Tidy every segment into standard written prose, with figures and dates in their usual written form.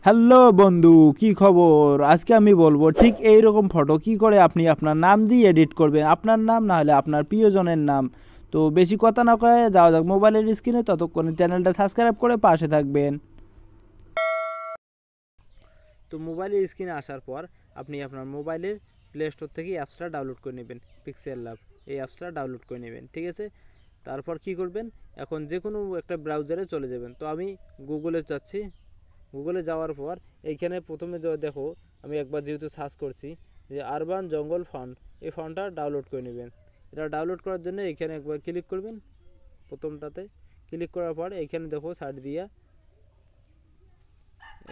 Hello বন্ধু, কি খবর? আজকে আমি বলবো ঠিক এই রকম ফটো কি করে আপনি আপনার নাম দিয়ে এডিট করবেন, আপনার নাম না হলে আপনার প্রিয়জনের নাম। তো বেশি কথা না কয়ে যাওয়া যাক মোবাইলের স্ক্রিনে, ততক্ষণে চ্যানেলটা সাবস্ক্রাইব করে পাশে থাকবেন। তো মোবাইলের স্ক্রিনে আসার পর আপনি আপনার মোবাইলের প্লে স্টোর থেকে অ্যাপসটা ডাউনলোড করে নেবেন, পিক্সেল ল্যাব এই অ্যাপসটা ডাউনলোড করে নেবেন, ঠিক আছে। তারপর কি করবেন, এখন যে কোনো একটা ব্রাউজারে চলে যাবেন। তো আমি গুগলে যাচ্ছি। গুগলে যাওয়ার পর এইখানে প্রথমে দেখো, আমি একবার যেহেতু সার্চ করছি যে আরবান জঙ্গল ফাউন্ড, এই ফাউন্ডটা ডাউনলোড করে নেবেন। এটা ডাউনলোড করার জন্য এইখানে একবার ক্লিক করবেন। প্রথমটাতে ক্লিক করার পর এইখানে দেখো সাইড দিয়া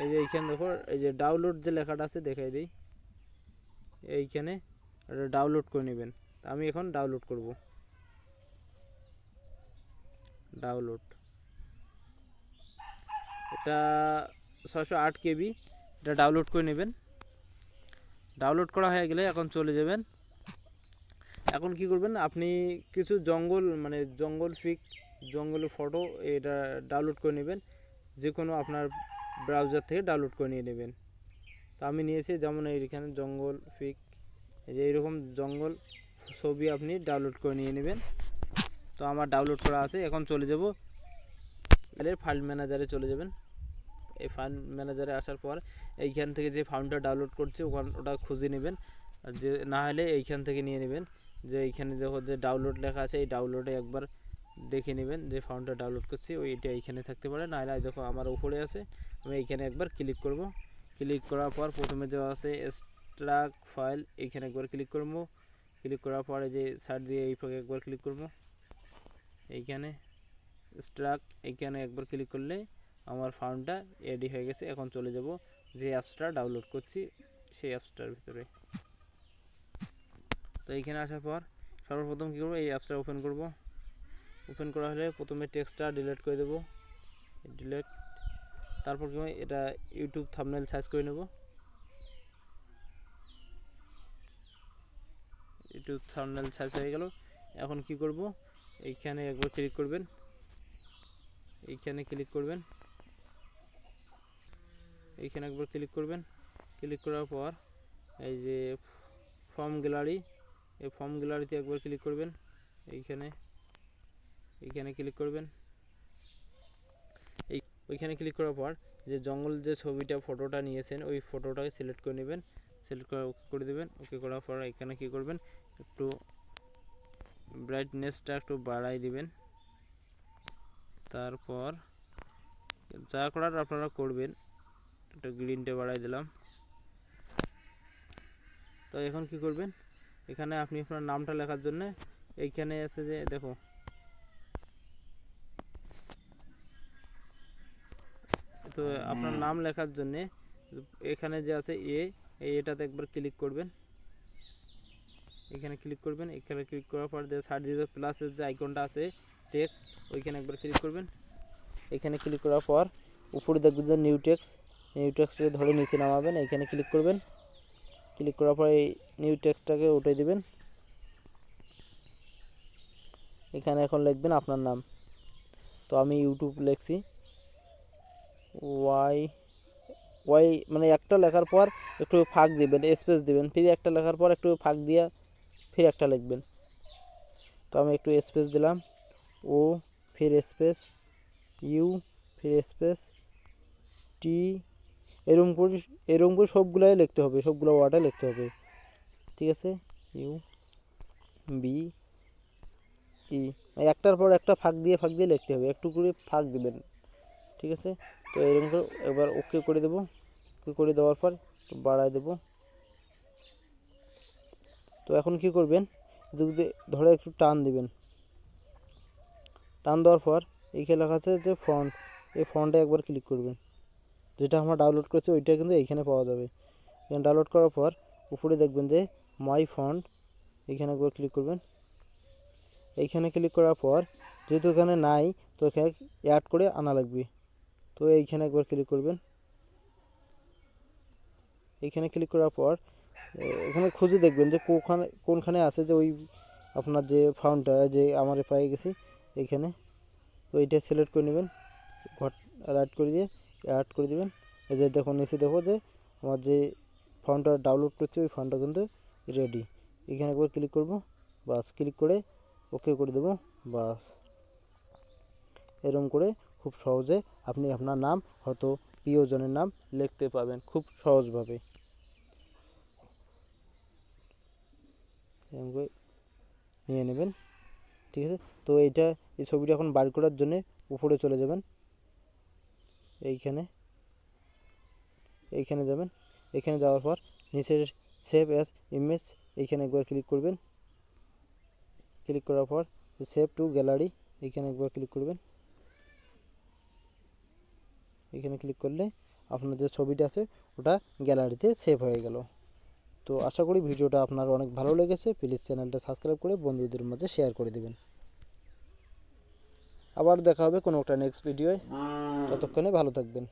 এই যে এইখানে দেখো এই যে ডাউনলোড যে লেখাটা আছে দেখাই দিই, এইখানে এটা ডাউনলোড করে নেবেন। আমি এখন ডাউনলোড করব। ডাউনলোড এটা 608 কেবি, এটা ডাউনলোড করে নেবেন। ডাউনলোড করা হয়ে গেলে এখন চলে যাবেন। এখন কি করবেন, আপনি কিছু জঙ্গল মানে জঙ্গলের ফটো এটা ডাউনলোড করে নেবেন, যে কোনো আপনার ব্রাউজার থেকে ডাউনলোড করে নিয়ে নেবেন। তো আমি নিয়েছি যেমন এইখানে জঙ্গল ফিক, এই যে এইরকম জঙ্গল ছবি আপনি ডাউনলোড করে নিয়ে নেবেন। তো আমার ডাউনলোড করা আছে। এখন চলে যাব ফাইল ম্যানেজারে চলে যাবেন। এই ফাইল ম্যানেজারে আসার পর এইখান থেকে যে ফাইলটা ডাউনলোড করছে ওটা খুঁজে নেবেন, আর যে না হলে এইখান থেকে নিয়ে নেবেন। যে এইখানে দেখো যে ডাউনলোড লেখা আছে, এই ডাউনলোডে একবার দেখে নেবেন যে ফাইলটা ডাউনলোড করছি ওইটা এইখানে থাকতে পারে, না হলে দেখো আমার উপরে আছে। আমি এইখানে একবার ক্লিক করব। ক্লিক করার পর প্রথমে দেওয়া আছে এক্সট্রাক্ট ফাইল, এইখানে একবার ক্লিক করব। ক্লিক করার পরে যে সাইড দিয়ে এই ফাঁকে একবার ক্লিক করব, এইখানে এক্সট্রাক্ট এইখানে একবার ক্লিক করলে আমার ফাইলটা রেডি হয়ে গেছে। এখন চলে যাব যে অ্যাপসটা ডাউনলোড করছি সেই অ্যাপসটার ভিতরে। তো এইখানে আসার পর সর্বপ্রথম কী করবো, এই অ্যাপসটা ওপেন করব। ওপেন করা হলে প্রথমে টেক্সটটা ডিলিট করে দেবো, ডিলিট। তারপর কি এটা ইউটিউব থাম্বনেল সার্চ করে নেব। ইউটিউব থাম্বনেল সার্চ হয়ে গেল। এখন কি করব, এইখানে একবার ক্লিক করবেন, এইখানে ক্লিক করবেন, এইখানে একবার ক্লিক করবেন। ক্লিক করার পর এই যে ফর্ম গ্যালারি, এই ফর্ম গ্যালারিতে একবার ক্লিক করবেন। এইখানে ক্লিক করবেন। ওইখানে ক্লিক করার পর যে জঙ্গল যে ছবিটা ফটোটা নিয়েছেন ওই ফটোটাকে সিলেক্ট করে নেবেন। সিলেক্ট করে ওকে করে দেবেন। ওকে করার পর এখানে কি করবেন, একটু ব্রাইটনেসটা একটু বাড়াই দিবেন। তারপর যা করার আপনারা করবেন, একটু গ্রিনটা বাড়াই দিলাম। তো এখন কি করবেন, এখানে আপনি আপনার নামটা লেখার জন্য এইখানে আছে যে দেখো তো আপনার নাম লেখার জন্য এখানে যে আছে এটাতে একবার ক্লিক করবেন। এখানে ক্লিক করবেন। এখানে ক্লিক করার পর যে সাইড দিয়ে প্লাসের যে আইকনটা আছে টেক্সট, ওইখানে একবার ক্লিক করবেন। এখানে ক্লিক করার পর উপরে দেখবেন যে নিউ টেক্সটকে ধরে নিচে নামাবেন, এখানে ক্লিক করবেন। ক্লিক করার পর এই নিউ টেক্সটটাকে উঠিয়ে দিবেন। এখানে এখন লিখবেন আপনার নাম। তো আমি ইউটিউব লিখছি, ওয়াই মানে একটা লেখার পর একটু ফাঁক দিবেন, স্পেস দিবেন, ফির একটা লেখার পর একটু ফাঁক দিয়ে ফির একটা লিখবেন। তো আমি একটু স্পেস দিলাম, ও ফির স্পেস, ইউ ফির স্পেস, টি, এরকম করে সবগুলাই লিখতে হবে, সবগুলো ওয়ার্ডে লিখতে হবে, ঠিক আছে। ইউ বি ই একটার পর একটা ফাঁক দিয়ে লিখতে হবে, একটু করে ফাঁক দিবেন, ঠিক আছে। তো এরকম করে এবার ওকে করে দেবো। ওকে করে দেওয়ার পর একটু বাড়ায় দেবো। তো এখন কি করবেন, ধরে একটু টান দিবেন। টান দেওয়ার পর এইখানে লেখা আছে যে ফন্ট, এই ফন্টে একবার ক্লিক করবেন। যেটা আমরা ডাউনলোড করেছি ওইটা কিন্তু এইখানে পাওয়া যাবে। এখানে ডাউনলোড করার পর উপরে দেখবেন যে মাই ফন্ট, এইখানে একবার ক্লিক করবেন। এইখানে ক্লিক করার পর যেহেতু এখানে নাই, তো এখানে অ্যাড করে আনা লাগবে। তো এইখানে একবার ক্লিক করবেন। এইখানে ক্লিক করার পর এখানে খুঁজে দেখবেন যে কোনখানে আছে যে ওই আপনার যে ফাউন্ডটা যে আমার পেয়ে গেছি এইখানে। তো এইটা সিলেক্ট করে নেবেন, রাইট করে দিয়ে অ্যাড করে দেবেন। এই যে দেখো নিচে দেখো যে আমার যে ফর্মটা ডাউনলোড করছি ওই ফর্মটা কিন্তু রেডি। এখানে একবার ক্লিক করব, বাস ক্লিক করে ওকে করে দেবো। বাস এরকম করে খুব সহজে আপনি আপনার নাম হয়তো প্রিয়জনের নাম লিখতে পাবেন খুব সহজভাবে। এরকম করে নিয়ে নেবেন, ঠিক আছে। তো এই ছবিটা এখন বার করার জন্য উপরে চলে যাবেন, এইখানে যাবেন। এখানে যাওয়ার পর নিচের সেভ অ্যাজ ইমেজ এইখানে একবার ক্লিক করবেন। ক্লিক করার পর সেভ টু গ্যালারি এইখানে একবার ক্লিক করবেন। এখানে ক্লিক করলে আপনার যে ছবিটা আছে ওটা গ্যালারিতে সেভ হয়ে গেল। তো আশা করি ভিডিওটা আপনার অনেক ভালো লেগেছে। প্লিজ চ্যানেলটা সাবস্ক্রাইব করে বন্ধুদের মাঝে শেয়ার করে দেবেন। আবার দেখা হবে কোনো একটা নেক্সট ভিডিওয়, ততক্ষণে ভালো থাকবেন।